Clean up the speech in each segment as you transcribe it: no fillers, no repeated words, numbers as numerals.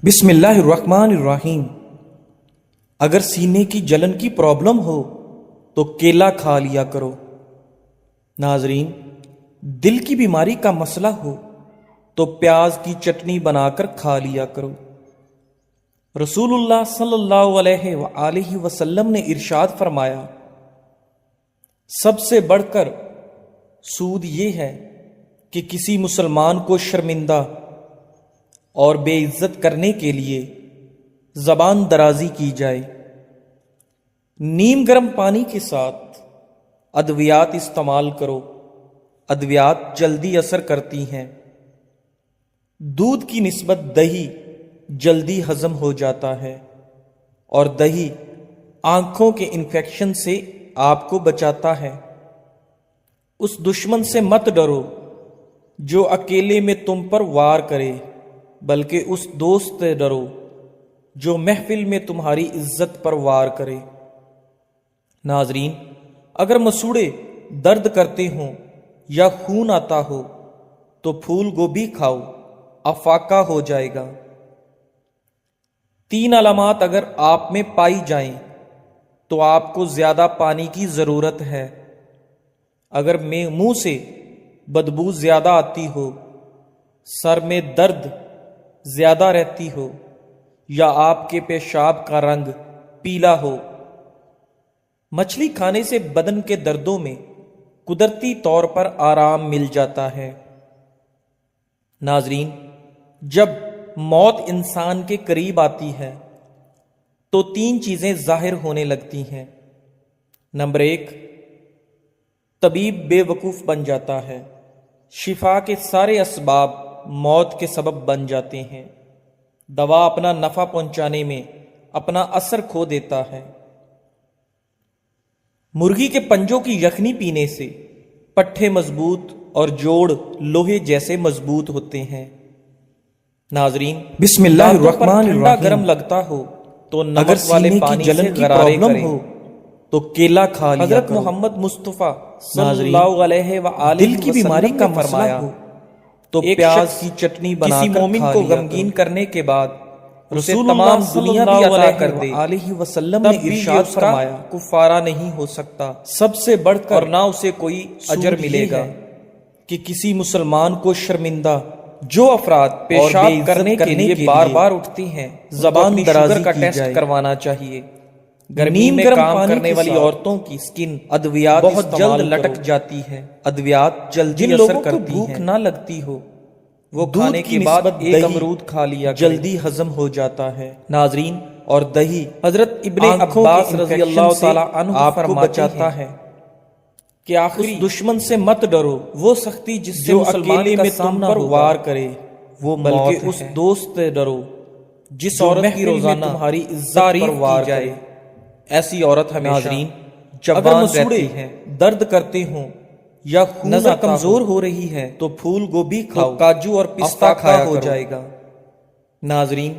بسم اللہ الرحمن الرحیم۔ اگر سینے کی جلن کی پرابلم ہو تو کیلا کھا لیا کرو۔ ناظرین، دل کی بیماری کا مسئلہ ہو تو پیاز کی چٹنی بنا کر کھا لیا کرو۔ رسول اللہ صلی اللہ علیہ وآلہ وسلم نے ارشاد فرمایا، سب سے بڑھ کر سود یہ ہے کہ کسی مسلمان کو شرمندہ اور بے عزت کرنے کے لیے زبان درازی کی جائے۔ نیم گرم پانی کے ساتھ ادویات استعمال کرو، ادویات جلدی اثر کرتی ہیں۔ دودھ کی نسبت دہی جلدی ہضم ہو جاتا ہے، اور دہی آنکھوں کے انفیکشن سے آپ کو بچاتا ہے۔ اس دشمن سے مت ڈرو جو اکیلے میں تم پر وار کرے، بلکہ اس دوست سے ڈرو جو محفل میں تمہاری عزت پر وار کرے۔ ناظرین، اگر مسوڑے درد کرتے ہوں یا خون آتا ہو تو پھول گوبھی کھاؤ، افاقہ ہو جائے گا۔ 3 علامات اگر آپ میں پائی جائیں تو آپ کو زیادہ پانی کی ضرورت ہے۔ اگر منہ سے بدبو زیادہ آتی ہو، سر میں درد زیادہ رہتی ہو، یا آپ کے پیشاب کا رنگ پیلا ہو۔ مچھلی کھانے سے بدن کے دردوں میں قدرتی طور پر آرام مل جاتا ہے۔ ناظرین، جب موت انسان کے قریب آتی ہے تو 3 چیزیں ظاہر ہونے لگتی ہیں۔ نمبر 1، طبیب بے وقوف بن جاتا ہے۔ شفا کے سارے اسباب موت کے سبب بن جاتے ہیں۔ دوا اپنا نفع پہنچانے میں اپنا اثر کھو دیتا ہے۔ مرغی کے پنجوں کی یخنی پینے سے پٹھے مضبوط اور جوڑ لوہے جیسے مضبوط ہوتے ہیں۔ ناظرین، بسم اللہ الرحمن الرحیم، گرم لگتا ہو تو نمک والے پانی سے غرارے کریں تو کیلا کھا لیا کرو۔ حضرت محمد مصطفیٰ صلی اللہ علیہ وآلہ دل کی بیماری کا فرمایا تو پیاز کی چٹنی بنا کر کسی مومن کو غمگین کرنے کے بعد رسول اللہ صلی اللہ علیہ وسلم نے ارشاد فرمایا، کفارہ نہیں ہو سکتا۔ سب سے بڑھ کر اور نہ اسے کوئی اجر ملے گا کہ کسی مسلمان کو شرمندہ جو افراد پیشاب کرنے کے لیے بار بار اٹھتی ہیں، زبان درازی کا ٹیسٹ کروانا چاہیے۔ گرمی میں کام کرنے والی عورتوں کی سکن ادویات بہت جلد لٹک جاتی ہے۔ ادویات جلدی اثر کرتی ہیں۔ بھوک نہ لگتی ہو وہ کھانے کے بعد ایک امرود کھا لیا جلدی ہضم ہو جاتا ہے۔ ناظرین، اور دہی حضرت ابن عباس رضی اللہ تعالی عنہ آپ کو بچاتا ہے کہ آخری دشمن سے مت ڈرو، وہ سختی جس سے اکیلے میں تم پر وار کرے، وہ بلکہ اس دوست سے ڈرو جس عورت کی روزانہ تمہاری عزت پر وار جائے۔ ایسی عورت ہمیشہ جوان رہتی ہے۔ درد کرتے ہوں یا نظر کمزور ہو رہی ہے تو پھول گوبھی کھاؤ، کاجو اور پستہ کھایا ہو جائے گا۔ ناظرین،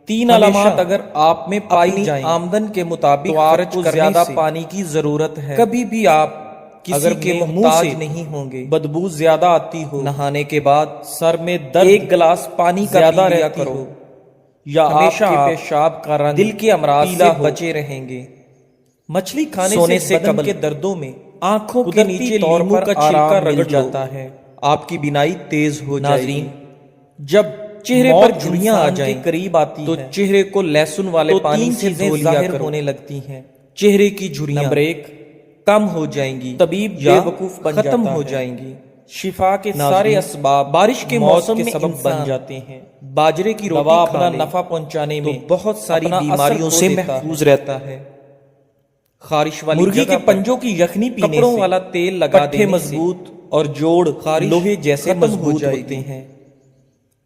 3 علامات اگر آپ میں پائی جائیں، آمدن کے مطابق خرچ کو زیادہ پانی کی ضرورت ہے۔ کبھی بھی آپ کسی کے محتاج نہیں ہوں گے۔ بدبو زیادہ آتی ہو، نہانے کے بعد سر میں درد، 1 گلاس پانی کا زیادہ رہا کرو، یا ہمیشہ پیشاب کا رنگ دل کے امراض سے بچے رہیں گے۔ مچھلی کھانے سے بدن کے دردوں میں آنکھوں کے نیچے لیمو کا چھلکا رگڑ جاتا ہے، آپ کی بینائی تیز ہو جائے گی۔ جب چہرے پر جھریاں آ جائیں قریب آتی تو چہرے کو لہسن والے پانی سے دھو لیا کرو، ہونے لگتی ہیں۔ چہرے کی جھریاں نمبر 1 کم ہو جائیں گی، طبیب بے وقوف ختم ہو جائیں گی۔ شفا کے سارے اسباب بارش کے موسم کے سبب بن جاتے ہیں۔ باجرے کی روٹی اپنا نفع پہنچانے میں بہت ساری بیماریوں سے محفوظ رہتا ہے۔ خارش والی مرغی کے پنجوں کی یخنی پینے سے والا تیل لگا دینے سے مضبوط اور جوڑ لوہے جیسے مضبوط ہوتے ہیں۔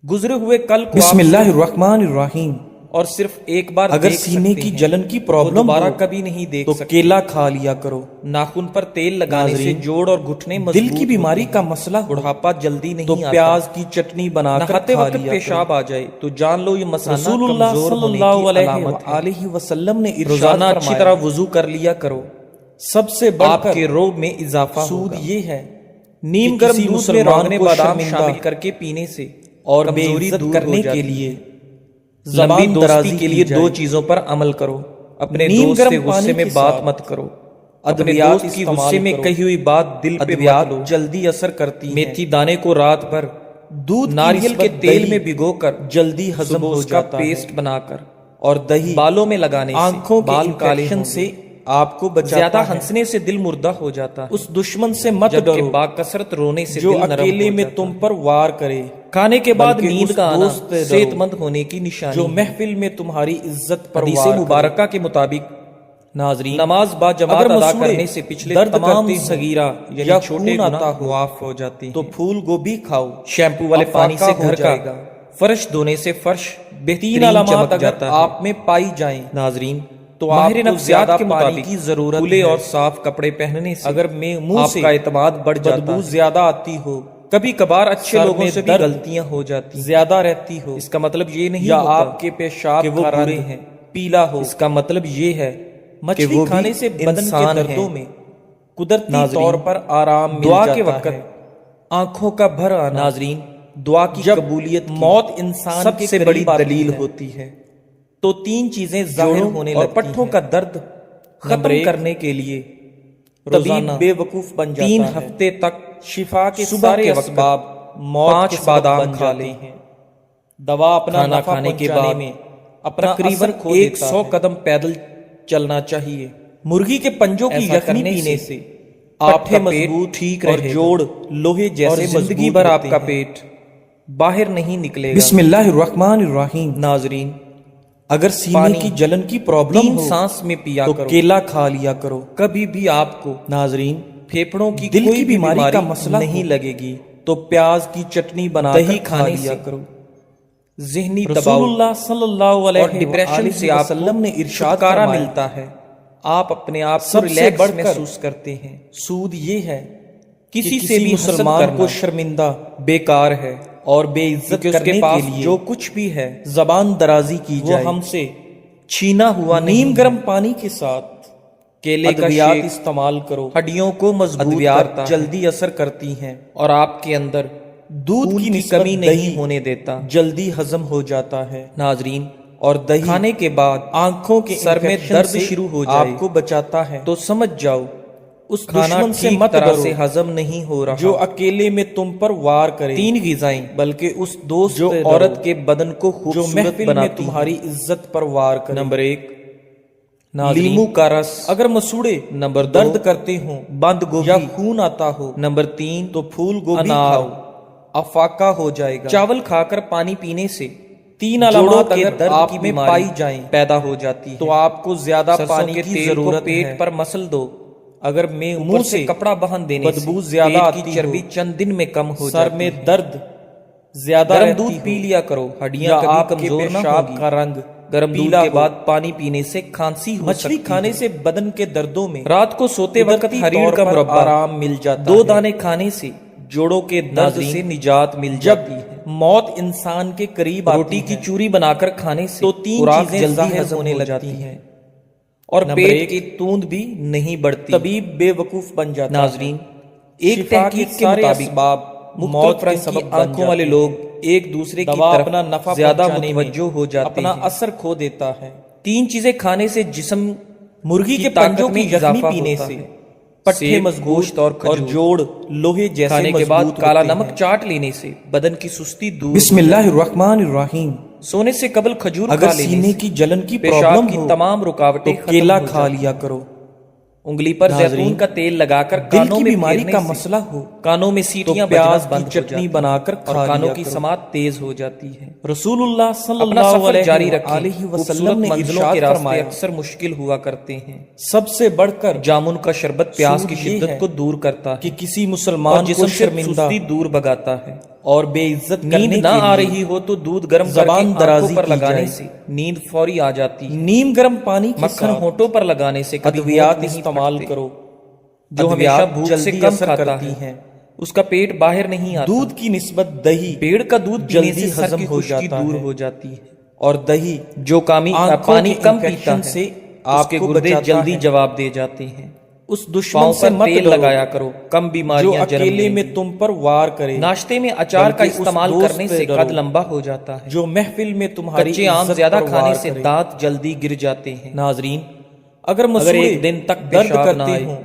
گزرے ہوئے کل کو بسم اللہ الرحمن الرحیم، اور صرف ایک بار اگر سینے کی جلن کی پرابلم دوبارہ کبھی نہیں دیکھ سکتے تو کیلا کھا لیا کرو۔ ناخن پر تیل لگانے سے جوڑ اور گھٹنے مضبوط، دل کی بیماری کا مسئلہ بڑھاپا جلدی نہیں آتا تو پیاز کی چٹنی بنا کر کھاتے وقت پیشاب آ جائے تو جان لو یہ مسئلہ رسول اللہ صلی اللہ علیہ وسلم نے روزانہ اچھی طرح وضو کر لیا کرو۔ سب سے بڑھ کر کے روگ میں اضافہ سود یہ ہے، نیم گرم دودھ میں روغن بادام شامل کر کے پینے سے اور کمزوری دور کرنے کے لیے لمبی دوستی کے لیے دو چیزوں پر عمل کرو، اپنے دوست سے غصے میں بات مت کرو، اپنے دوست کی غصے میں کہی ہوئی بات دل پہ مت لو، جلدی اثر کرتی ہے۔ میتھی دانے کو رات بھر دودھ ناریل کے تیل میں بھگو کر جلدی ہضم ہو جاتا ہے، پیسٹ بنا کر اور دہی بالوں میں لگانے سے آنکھوں کے انفیکشن سے آپ کو بچاتا ہے۔ زیادہ ہنسنے سے دل مردہ ہو جاتا ہے۔ اس دشمن سے مت ڈرو باکثرت رونے سے جو اکیلے میں تم پر وار کرے، کھانے کے بعد نیند کا آنا صحت مند ہونے کی نشانی، جو محفل میں تمہاری عزت پر حدیث مبارکہ کے مطابق ناظرین نماز با جماعت ادا کرنے سے پچھلے تمام صغیرہ یا چھوٹے گناہ معاف ہو جاتے ہیں۔ تو پھول گوبھی کھاؤ، شیمپو والے پانی سے گھر کا فرش دھونے سے فرش بہترین علامات اگر آپ میں پائی جائیں ناظرین تو آپ کو زیادہ پانی کی ضرورت کھلے اور صاف کپڑے پہننے سے اگر منہ سے کا اعتماد بڑھ جاتا ہے، بدبو زیادہ آتی ہو، کبھی کبھار اچھے لوگوں سے بھی غلطیاں ہو جاتی زیادہ رہتی ہو، اس کا مطلب یہ نہیں یا آپ کے پیشاب کہ وہ برے ہیں پیلا ہو، اس کا مطلب یہ ہے مچھلی کھانے سے بدن کے دردوں میں قدرتی طور پر آرام مل جاتا ہے۔ دعا کے وقت آنکھوں کا بھر آنا ناظرین دعا کی قبولیت موت انسان سب سے بڑی دلیل ہوتی ہے۔ تو تین چیزیں ظاہر ہونے لگتی ہیں، اور پٹھوں کا درد ختم کرنے کے لیے طبیب بے وقوف بن جاتا ہے۔ 3 ہفتے تک شفا کے سارے اسباب موت 5 بادام کھا لیں ہیں۔ دوا اپنا کھانا کھانے کے بعد میں تقریباً 100 قدم پیدل چلنا چاہیے۔ مرغی کے پنجوں کی یخنی پینے سے آپ کا پیٹ ٹھیک رہے اور جوڑ لوہے جیسے زندگی بھر آپ کا پیٹ باہر نہیں نکلے گا۔ بسم اللہ الرحمن الرحیم۔ ناظرین اگر سینے کی جلن کی پرابلم ہو سانس میں پیا تو کیلا کھا لیا کرو۔ کبھی بھی آپ کو ناظرین پھیپھڑوں کی دل کی بیماری کا مسئلہ نہیں لگے گی تو پیاز کی چٹنی بنا کر کھا لیا کرو۔ ذہنی دباؤ رسول اللہ صلی اللہ علیہ اور ڈپریشن سے آپ وسلم نے ارشاد ملتا ہے، آپ اپنے آپ کو ریلیکس محسوس کرتے ہیں۔ سود یہ ہے کسی سے بھی مسلمان کو شرمندہ بیکار ہے اور بے عزت کرنے کے لیے جو کچھ بھی ہے زبان درازی کی جائے وہ ہم سے چھینا ہوا نیم گرم پانی کے ساتھ کیلے کا شیک استعمال کرو، ہڈیوں کو مضبوط کرتا ہے، جلدی اثر کرتی ہیں اور آپ کے اندر دودھ کی کمی نہیں ہونے دیتا، جلدی ہضم ہو جاتا ہے ناظرین۔ اور دہی کھانے کے بعد آنکھوں کے سر میں درد شروع ہو جائے آپ کو بچاتا ہے تو سمجھ جاؤ اس دشمن سے مت ڈرو سے ہضم نہیں ہو رہا جو اکیلے میں تم پر وار کرے۔ 3 غذائیں بلکہ اس دوست جو عورت کے بدن کو خوبصورت بناتی تمہاری عزت پر وار کرے۔ نمبر 1 لیمو کا رس اگر مسوڑے، نمبر 2 درد کرتے ہوں، بند گوبھی یا خون آتا ہو، نمبر 3 تو پھول گوبھی کھاؤ، افاقہ ہو جائے گا۔ چاول کھا کر پانی پینے سے 3 علامات اگر درد کی میں پائی جائیں پیدا ہو جاتی ہے تو آپ کو زیادہ پانی کی ضرورت ہے۔ پیٹ پر مسل دو، اگر منہ سے کپڑا باندھ دینے سے بدبو زیادہ آتی کی چربی چند دن میں کم ہو جاتی ہے۔ سر میں درد زیادہ گرم دودھ پی لیا کرو، ہڈیاں کبھی کمزور نہ ہوگی۔ کا رنگ گرم دودھ کے بعد پانی پینے سے کھانسی ہو سکتی ہے۔ مچھلی کھانے سے بدن کے دردوں میں رات کو سوتے وقت حریر کا مربع آرام مل جاتا ہے۔ 2 دانے کھانے سے جوڑوں کے درد سے نجات مل جاتی ہے۔ موت انسان کے قریب روٹی کی چوری بنا کر کھانے سے تو 3 چیزیں جلدی ہضم ہونے لگتی ہیں اور پیٹ کی توند بھی نہیں بڑھتی، طبیب بے وقوف بن جاتا ہے۔ ناظرین ایک تحقیق کے مطابق موت کے سبب آنکھوں والے لوگ ایک دوسرے کی طرف اپنا نفع زیادہ متوجہ ہو جاتے ہیں، اپنا اثر کھو دیتا ہے۔ 3 چیزیں کھانے سے جسم مرغی کے پنجوں کی یخنی پینے سے پٹھے مضبوط اور جوڑ لوہے جیسے کھانے کے بعد کالا نمک چاٹ لینے سے بدن کی سستی دور۔ بسم اللہ الرحمن الرحیم۔ سونے سے قبل کھجور اگر سینے کی جلن کی پرابلم کی تمام رکاوٹیں کیلا کھا لیا کرو، انگلی پر زیتون کا تیل لگا کر کانوں میں بیماری کا مسئلہ ہو، کانوں میں سیٹیاں پیاز کی چٹنی بنا کر کھا کانوں کی سماعت تیز ہو جاتی ہے۔ رسول اللہ صلی اللہ علیہ وسلم نے منزلوں کے راستے اکثر مشکل ہوا کرتے ہیں، سب سے بڑھ کر جامن کا شربت پیاس کی شدت کو دور کرتا ہے کہ کسی مسلمان کو شرمندگی دور بھگاتا ہے اور بے عزت نیند نہ آ رہی ہو تو دودھ گرم زبان درازی پر لگانے سے نیند فوری آ جاتی ہے۔ نیم گرم پانی مکھن ہونٹوں پر لگانے سے ادویات استعمال کرو جو ہمیشہ بھوک سے کم کرتی ہیں، اس کا پیٹ باہر نہیں آتا۔ دودھ کی نسبت دہی پیڑ کا دودھ جلدی ہضم ہو جاتی ہے اور دہی جو پانی کم پیتا ہے اس کے گردے جلدی جواب دے جاتے ہیں۔ उस दुश्मन से मत तेल डरो लगाया करो, कम जो बीमारियां जन्म अकेले लेंगी। में तुम पर वार करे। नाश्ते में अचार का बल्कि उस इस्तेमाल दोस्त करने से से डरो कद लंबा हो जाता है। जो महफिल में तुम्हारी कच्चे आम इज्जत ज्यादा पर खाने वार से करे। दांत जल्दी गिर जाते हैं। नाजरीन, अगर अगर मसूड़े एक दिन तक दर्द पेशाब करते ना आए हों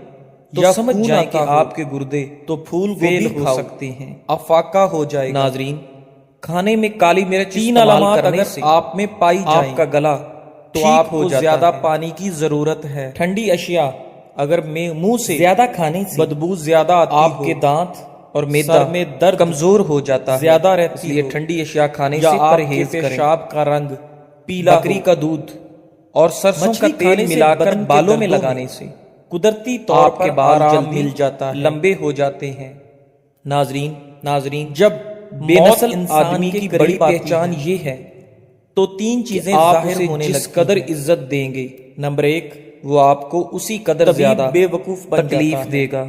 तो या समझ खून जाएं कि आता हो, आपके गुर्दे तो फूल फेल गोभी हो खाओ, सकते हैं। अफाका हो जाएगा। नाजरीन, खाने में काली मिर्च 3 इस्तेमाल अलामात करने अगर से आप में पाई जाएं आपका गला तो ठीक आपको हो जाता ज्यादा है। पानी की जरूरत है। ठंडी अशिया अगर मुंह से ज्यादा खाने से बदबू ज्यादा आती आपके हो, दांत और मैदा सर में दर्द कमजोर हो जाता है, ज्यादा रहती इसलिए हो, ठंडी अशिया खाने या से आपके परहेज करें। पेशाब का रंग पीला बकरी हो, का दूध और सरसों का मछली तेल खाने से मिलाकर बदन के बालों में दर्दों लगाने से कुदरती तौर आपके पर बाल आराम जल्दी मिल जाता है। लंबे हो जाते हैं। नाजरीन, जब बेनस्ल इंसान आदमी के की करीब बड़ी आती पहचान है, ये है तो 3 कि चीजें आप जाहिर उसे होने जिस लगती कदर हैं। इज्जत देंगे, नंबर 1, वो आपको उसी कदर तबीब ज्यादा बेवकूफ बन तकलीफ जाता है। देगा।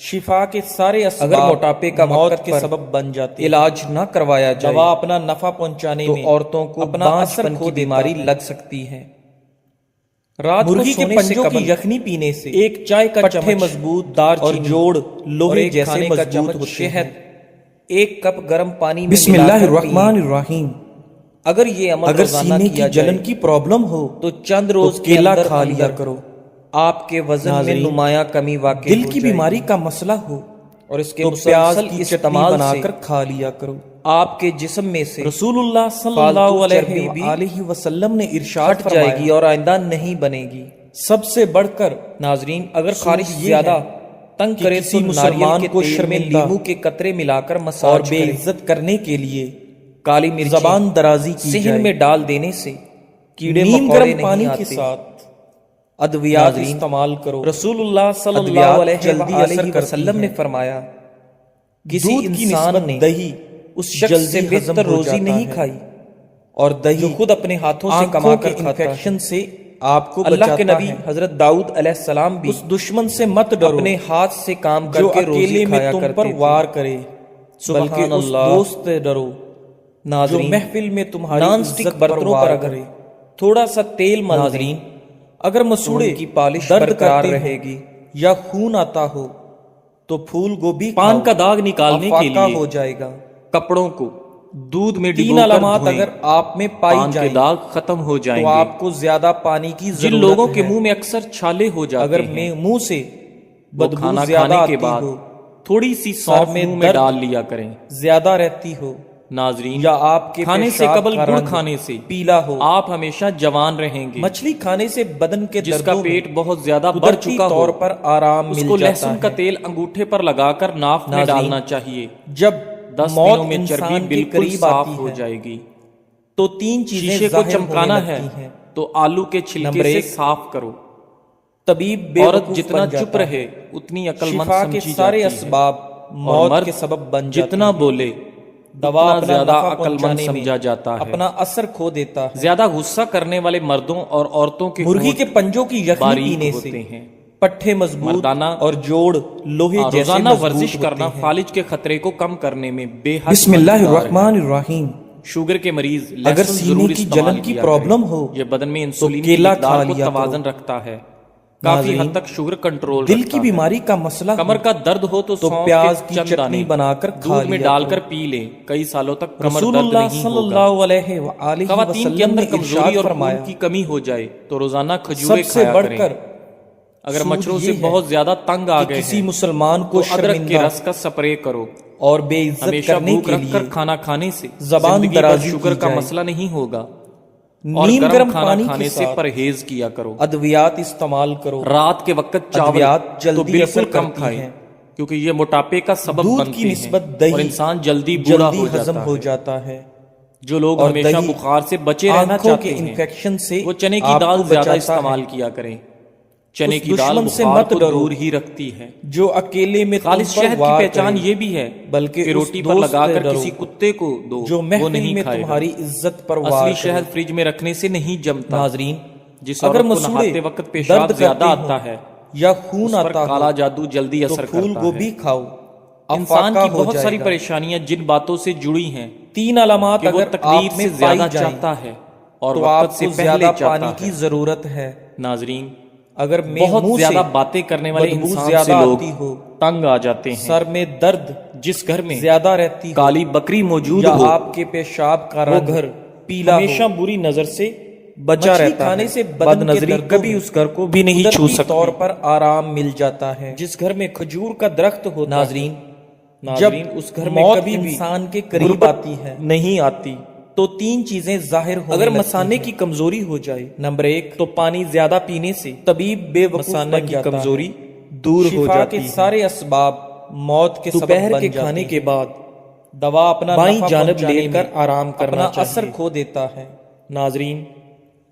शिफा के सारे असबाब अगर मोटापे का मौत वक्त के पर सबब बन जाते हैं। इलाज न करवाया जाए दवा अपना नफा पहुंचाने तो में औरतों को अपना असर बांझपन खो की देता बीमारी है। लग सकती है। रात मुर्गी को के सोने से पंजों की कबल यखनी पीने से एक चाय का पट्ठे चम्मच मजबूत, और दालचीनी जोड़ और लोहे एक जैसे खाने का मजबूत चम्मच होते शहद हैं। 1 कप गर्म पानी में मिलाकर पिएं। बिस्मिल्लाहिर्रहमानिर्रहीम। अगर ये अमल अगर रोजाना सीने किया की जलन जाए की प्रॉब्लम हो तो चंद तो रोज के केला अंदर खा लिया अंदर करो। आपके वजन में नाज़रीन, नुमाया कमी वाक़ई दिल हो की जाएगी। बीमारी का मसला हो और इसके तो प्याज मुसलसल की चटनी इस्तेमाल बनाकर से खा लिया करो। आपके जिस्म में से रसूलुल्लाह सल्लल्लाहु फालतू चर्बी भी अलैहि वसल्लम ने इरशाद हट जाएगी फरमाया, और आइंदा नहीं बनेगी। सबसे बढ़कर नाजरीन, अगर सूद खारिश ये ज्यादा है तंग कि करे किसी तो मुसलमान नारियल के को तेल में शर्मिंदा नींबू के कतरे मिलाकर और मसाज करें। बेइज्जत करने के लिए काली मिर्च जबान दराजी की सिहन जाए। में डाल देने से कीड़े नीम मकोड़े गर्म नहीं पानी आते। के साथ अद्वियात नाज़रीन, इस्तेमाल करो। रसूलुल्लाह सल्लल्लाहु अद्वियात अलैहि जल्दी असर करती वसल्लम ने हैं। फरमाया, किसी दूध की इंसान निस्बत ने दही उस शख्स जल्दी से हजम बेहतर हो रोजी जाता नहीं है। खाई और दही जो खुद अपने हाथों से आंखों कमा के कर खाता है। इन्फेक्शन से आपको अल्लाह के बचाता नबी है। हजरत दाऊद अलैहिस्सलाम भी उस दुश्मन से मत डरो अपने हाथ से काम जो करके रोजी अकेले में खाया तुम करते पर थे। वार करे, सुभान बल्कि उस अल्लाह। दोस्त से डरो जो नाज़रीन, महफिल में तुम्हारी नॉन इज्जत स्टिक पर बर्तनों वार पर अगर करे। थोड़ा सा तेल मल दें नाज़रीन, अगर मसूड़े की पॉलिश दर्द बरकरार करते रहेगी। हों या खून आता हो तो फूल गोभी पान खाओ, का दाग निकालने के अफाका लिए हो जाएगा। कपड़ों को दूध में 3 डिगोकर अलामात धोएं। अगर आप में पाई पान के जाएं दाग खत्म हो तो जाएंगे। आपको ज्यादा पानी की जिन जरूरत लोगों के है। मुंह में अक्सर छाले हो जाते अगर हैं, मुंह से वो बदबू खाना ज्यादा खाने के आती बाद हो, थोड़ी सी सर सौंफ में मुंह में दर्द डाल लिया करें। ज्यादा रहती हो, नाजरीन, या आपके खाने से पेशाब कबल का गुड़ रंग खाने से पीला हो, आप हमेशा जवान रहेंगे। मछली खाने से बदन के जिसका दर्दों में पेट बहुत ज्यादा बढ़ कुदरती चुका तौर हो, पर आराम मिल उसको जाता लहसुन का है। तेल अंगूठे पर लगाकर नाक में नाज़रीन, डालना चाहिए। जब 10 मौत दिनों में चर्बी इंसान के बिल्कुल करीब साफ आती हो है जाएगी। तो 3 चीजें शीशे को जाहिर चमकाना होने है लगती हैं। तो आलू के छिलके नंबर से 1, साफ करो। तबीब औरत बेवकूफ जितना बन चुप जाता रहे है। उतनी अक्लमंद शिफा के समझी सारे जाती है। असबाब और मौत मर्द के सबब बन जाते जितना हैं। बोले दवा उतना अपना ज्यादा नफा अक्लमंद पहुंचाने में समझा जाता है। अपना असर खो देता है। ज्यादा गुस्सा करने वाले मर्दों और औरतों के मुर्गी होंठ के पंजों की यखनी बारीक पीने होते से हैं। पट्ठे मजबूत मर्दाना और जोड़ लोहे जैसे रोजाना मजबूत वर्जिश होते करना हैं। फालिज के खतरे को कम करने में बेहद बिस्मिल्लाहिर्रहमानिर्रहीम। शुगर के मरीज अगर लहसुन सीने जरूर की इस्तेमाल जलन की किया प्रॉब्लम करें। हो ये बदन में इंसुलिन की केला मिकदार खा को लिया तवाज़न करो। रखता है, काफी नाज़रीन, हद तक शुगर कंट्रोल दिल रखता की है। बीमारी का मसला कमर हो का दर्द हो तो तो सौंफ प्याज के की चंद चटनी दाने बनाकर खा दूध में लिया डालकर करो। पी लें, कई सालों तक कमर दर्द रसूलुल्लाह नहीं होगा। सल्लल्लाहु अलैहि खवातीन के वसल्लम अंदर ने कमजोरी इरशाद और फरमाया, खून की कमी हो जाए तो रोजाना खजूरें सबसे खाया बढ़कर करें। अगर सूद मच्छरों ये से है बहुत ज्यादा तंग आ कि गए किसी हैं मुसलमान तो को अदरक के शर्मिंदा रस का स्प्रे करो। और बेइज्जत हमेशा करने भूख के रखकर लिए खाना खाने से जबान जिंदगी भर दराजी शुगर की का जाए। मसला नहीं होगा। और नीम गर्म गर्म खाना पानी खाने के से साथ परहेज किया करो। अद्वियात इस्तेमाल करो। रात के वक्त चावल अद्वियात तो जल्दी बिल्कुल असर कम करती खाएं हैं। क्योंकि ये मोटापे का सबब दूध बनते की निस्बत हैं दही और इंसान जल्दी बूढ़ा जल्दी हो हजम जाता हो है। जाता है। जो लोग और हमेशा दही बुखार से बचे रहना आंखों चाहते के हैं इन्फेक्शन से वो चने की आपको दाल ज्यादा बचाता इस्तेमाल है। किया करें। चने उस की दाल दुश्मन से बुखार मत को डरो दूर ही रखती है। जो अकेले में तुम खालिश पर शहद की वार पहचान करे, ये भी है बल्कि कि उस रोटी पर दोस्त से लगाकर डरो किसी कुत्ते को दो, जो वो महफिल नहीं में खाएगा। तुम्हारी इज्जत पर वार असली करे। शहद फ्रिज में रखने से नहीं जमता। नाजरीन, जिस अगर औरत को मसूड़े नहाते वक्त पेशाब दर्द ज्यादा करते आता हों है या खून उस पर आता काला हो जादू जल्दी तो असर फूल करता गोभी है। खाओ, इंसान अफाका की हो बहुत सारी जाएगा। परेशानियां जिन बातों से जुड़ी हैं 3 अलामात कि वो अगर तकदीर आप से में ज्यादा पाई जाएं चाहता है और तो वक्त से आपको पहले ज्यादा चाहता पानी की है। जरूरत है। नाजरीन, अगर बहुत मुंह ज्यादा से बातें करने वाले बदबू इंसान ज्यादा से लोग आती हो, तंग आ जाते हैं। सर में दर्द जिस घर में ज्यादा रहती हो, काली बकरी मौजूद या हो, आपके पेशाब का वो रंग घर पीला हमेशा हो, बुरी नजर से बचा मछली रहता खाने है। से बदन के बदनजरी दर्दों कभी में उस घर को भी नहीं छू कुदरती सकती। तौर पर आराम मिल जाता है। जिस घर में खजूर का दरख्त होता है, नाजरीन, नाजरीन, जब उस घर में मौत कभी भी इंसान के करीब गुर्बत आती है नहीं आती। तो तीन चीजें जाहिर होने अगर लगती मसाने हैं। की कमजोरी हो जाए, नंबर एक, तो पानी ज्यादा पीने से तबीब बेवकूफ मसाना बन की जाता कमजोरी है। दूर हो शिफा जाती के है। सारे असबाब मौत के सबब दोपहर बन के जाते खाने हैं। के बाद दवा अपना बाईं नफा जानब पहुंचाने लेकर में आराम करना अपना चाहिए। असर खो देता है। नाजरीन,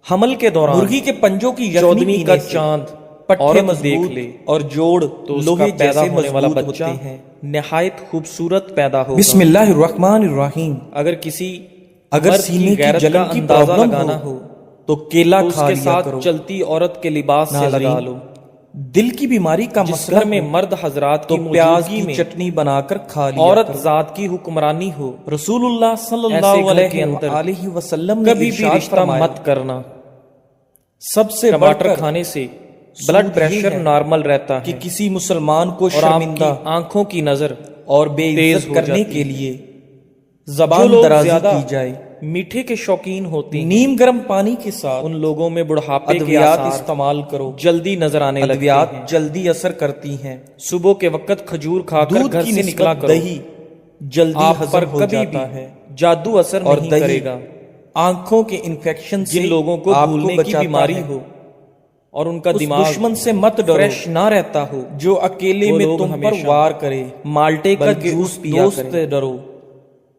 हमल के दौरान मुर्गी के पंजों की यखनी चौदहवीं पीने का से चांद पट्टे औरत मजबूत देख ले और जोड़ तो उसका लोहे पैदा जैसे होने वाला मजबूत बच्चा होते हैं। निहायत खूबसूरत पैदा होगा। बिस्मिल्लाहिर्रहमानिर्रहीम। अगर किसी अगर मर्द सीने की गैरत जलन का की अंदाजा प्रॉब्लम लगाना हो तो केला तो खा उसके लिया साथ करो। चलती औरत के लिबास से नाज़रीन, लगा लो। दिल की बीमारी का जिस मसला घर में हो मर्द हजरात तो की प्याज मौजूदगी की में चटनी बनाकर खा लिया औरत करो। जात की हुक्मरानी हो, रसूलुल्लाह सल्लल्लाहु ऐसे घर के अलैहि अंदर अलैहि वसल्लम ने कभी भी इरशाद रिश्ता फरमाया, मत करना। सबसे टमाटर बढ़कर खाने से सूद ब्लड ये प्रेशर है नॉर्मल रहता कि है किसी मुसलमान को और शर्मिंदा आपकी आंखों की नजर और तेज बेइज्जत हो करने जाती के है। लिए जो जबान लोग दराजी ज्यादा की जाए। मीठे के शौकीन होते हैं, नीम गर्म पानी के साथ उन लोगों में बुढ़ापे के अद्वियात आसार इस्तेमाल करो। जल्दी नजर आने लगते अद्वियात हैं। जल्दी असर करती हैं। सुबह के वक्त खजूर खाकर दूध घर की से निकला निस्बत करो। दही जल्दी आप पर हजम हो कभी जाता भी है जादू असर और नहीं दही करेगा। आंखों के इन्फेक्शन से जिन लोगों को आपको भूलने की बचाता बीमारी है। हो और उनका उस दिमाग दुश्मन से मत डरो फ्रेश ना रहता हो, जो अकेले वो में लोग तुम पर हमेशा वार करे। माल्टे का बल्कि जूस उस पिया दोस्त करें। से डरो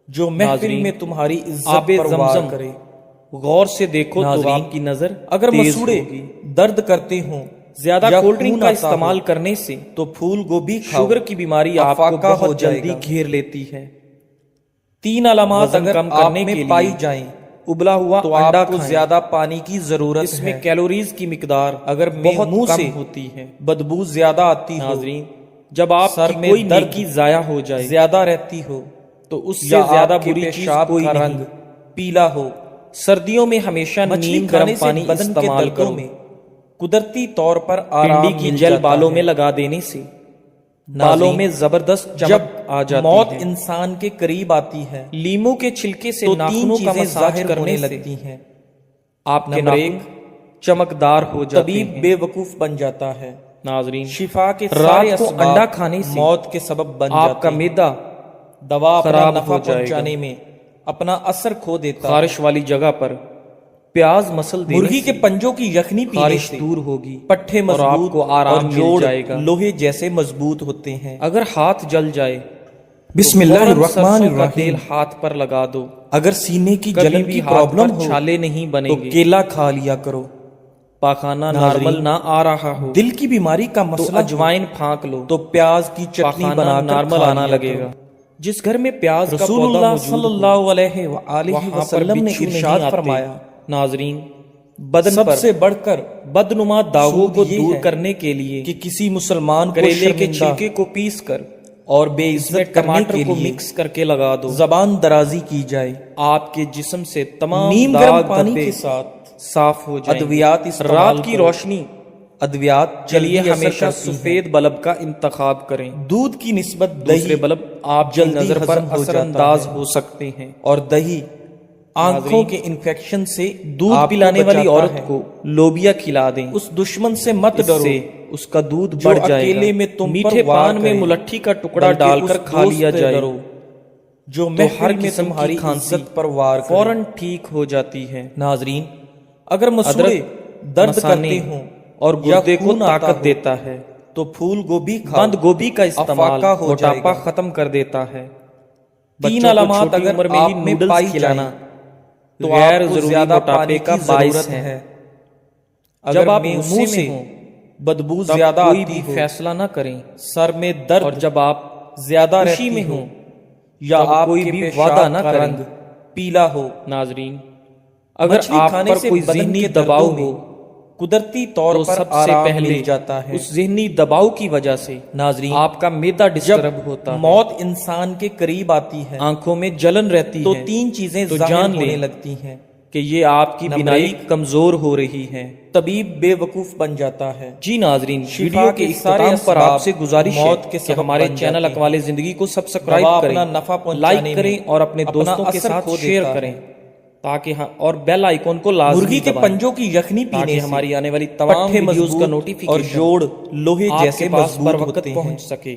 जो महफिल नाज़रीन, में तुम्हारी इज्जत आबे पर वार ज़मज़म करे। गौर से देखो तो नाज़रीन, आपकी नजर अगर तेज मसूड़े होगी। दर्द करते हों ज्यादा या कोल्ड ड्रिंक खून का आता इस्तेमाल हो, करने से तो फूल गोभी खाओ। शुगर की बीमारी आपको अफाका हो बहुत जल्दी जाएगा। घेर लेती है। तीन अलामात वजन अगर कम आप करने के में पाई लिए जाएं उबला हुआ तो अंडा आपको खाएं। ज्यादा पानी की जरूरत इसमें है। कैलोरीज की मिकदार अगर बहुत मुंह कम से होती है। बदबू ज्यादा आती हो, नाजरीन, जब आप सर में कोई दर्द नेकी जाया हो जाए ज्यादा रहती हो तो उससे या ज्यादा आपके बुरी चीज पेशाब कोई का नहीं। रंग पीला हो, सर्दियों में हमेशा मछली नीम खाने गर्म से पानी बदन के इस्तेमाल दर्दों करो। में कुदरती तौर पर आराम भिंडी की मिल जल जाता बालों है। में लगा देने से नाज़रीन, बालों में जबरदस्त जब चमक आ जाती मौत है। इंसान के करीब आती है लीमू के छिलके से तो तीन नाखूनों का चीजें मसाज जाहिर करने होने से लगती हैं। आपके नंबर नाखून चमकदार हो जाते तबीब हैं। बेवकूफ बन जाता है। नाजरीन, शिफा के रात सारे को असबाब अंडा खाने से मौत के सबब बन आपका जाते हैं। मैदा दवा अपना खराब नफा हो जाएगा। पहुंचाने में अपना असर खो देता है। खारिश वाली जगह पर प्याज मसल देने मुर्गी से के पंजों की यखनी पीने खारिश से दूर होगी पट्टे और मजबूत आपको आराम और मिल जोड़ जाएगा। लोहे जैसे मजबूत होते हैं। अगर हाथ जल जाए तो बिस्मिल्लाहिर्रहमानिर्रहीम। फौरन सरसों का तेल हाथ पर लगा दो। अगर सीने की कभी जलन भी की हाथ प्रॉब्लम पर हो छाले नहीं तो बनेंगे। केला खा लिया करो। पाखाना नाज़रीन, नॉर्मल ना आ रहा हो दिल की बीमारी का तो मसला हो अजवाइन फाँक लो तो प्याज की चटनी पाखाना बनाकर नॉर्मल खा आना लिया लगेगा। करो। जिस घर में प्याज का पौधा रसूलुल्लाह मौजूद हो, सल्लल्लाहु अलैहि वहाँ पर वसल्लम ने बिच्छू नहीं इरशाद आते। फरमाया, नाजरीन, बदन सबसे पर बढ़कर बदनुमा दागों सूद को ये दूर है करने के लिए कि किसी मुसलमान को करेले के शर्मिंदा छिलके को पीस कर और इसमें बेइज्जत करने टमाटर के को लिए मिक्स करके लगा दो। जबान दराजी की जाए। आपके जिस्म से तमाम नीम गर्म दाग पानी धब्बे के साथ साफ हो जाएंगे। अद्वियात इस्तेमाल रात की करो। रोशनी अद्वियात चलिए जल्दी असर हमेशा करती हैं। सफेद बल्ब का इंतखाब करें। दूध की निस्बत दूसरे दही बल्ब आप जल्दी नजर पर हजम हो असरअंदाज जाता है। हो सकते हैं। और दही आंखों नाज़रीन, के इन्फेक्शन से दूध आपको पिलाने वाली बचाता औरत है। को लोबिया खिला दें। उस दुश्मन से मत डरो इससे उसका दूध जो बढ़ जाएगा। अकेले में तुम पर मीठे वार पान में करे। मुलट्ठी का टुकड़ा बल्कि डालकर उस खा लिया दोस्त से जाए डरो जो तो महफिल हर में किस्म तुम्हारी की खांसी इज्जत पर वार करे। फौरन ठीक हो जाती है। नाजरीन, अगर मसूड़े अदरक दर्द मसाने करते हों और या गुर्दे को खून आता ताकत हो, देता है तो फूल गोभी खाओ। बंद गोभी का इस्तेमाल अफाका हो मोटापा जाएगा। खत्म कर देता है। तीन बच्चों को अलामात छोटी अगर उम्र में ही आप में नूडल्स पाई खिलाना जाए तो गैर आपको जरूरी ज्यादा मोटापे पानी का की बाइस जरूरत है। है। जब अगर आप मुंह गुस्से से में हो बदबू तब ज्यादा कोई आती भी हो, फैसला ना करें। सर में दर्द और जब आप ज्यादा खुशी रहती में हो हो या तब आपके कोई भी पेशाब वादा ना का करें। रंग पीला हो, नाजरीन, अगर मछली आप खाने पर से कोई बदन ज़हनी के दबाव दर्दों हो में कुदरती तौर तो पर सबसे आराम पहले मिल जाता है। उस ज़हनी दबाव की वजह से नाजरीन, आपका मैदा डिस्टर्ब होता है, मौत इंसान के करीब आती है आंखों में जलन रहती तो है, तीन चीजें तो जाहिर जान होने लें लगती हैं। کہ یہ آپ کی بینائی کمزور ہو رہی ہے۔ طبیب بے وقوف بن جاتا ہے۔ جی ناظرین، شفا ویڈیو کے کے سارے اختتام پر آپ سے گزارش ہے موت کے کہ سبب ہمارے بن چینل جاتے ہیں۔ اقوال زندگی کو سبسکرائب دوا کریں، اپنا نفع پہنچانے لائک کریں میں اور اپنے اپنا دوستوں کے اثر ساتھ کھو شیئر دیتا کریں ہے۔ تاکہ اور بیل آئیکن کو لازمی مرغی کے دبائیں پنجوں کی یخنی پینے تاکہ سے ہماری آنے والی تمام پٹھے ویڈیوز کا مضبوط اور نوٹیفیکیشن جوڑ لوہے آپ جیسے کے پاس مضبوط بر وقت ہوتے ہیں۔ پہنچ سکے۔